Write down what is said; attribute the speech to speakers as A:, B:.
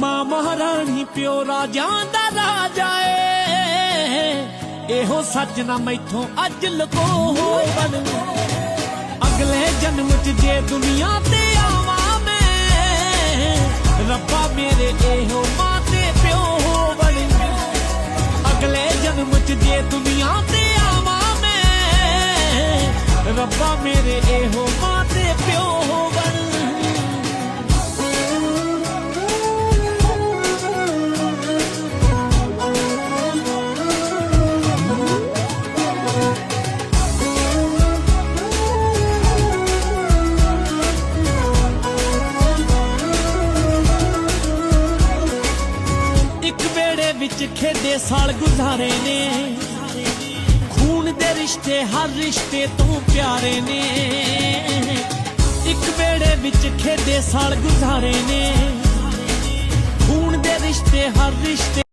A: मां महारानी प्यो राजां दा राजा ए एहो सच ना मैथों अज लको बन अगले जन्म च जे दुनिया ते आवां मैं रब्बा मेरे एहो मां ते प्यो बन अगले जन्म च जे दुनिया ते आवां मैं रब्बा मेरे एहो मां ते प्यो बन। विच खेडे साल गुजारे ने खून दे रिश्ते हर रिश्ते तो प्यारे ने एक बेड़े विच खेडे साल गुजारे ने खून दे रिश्ते हर रिश्ते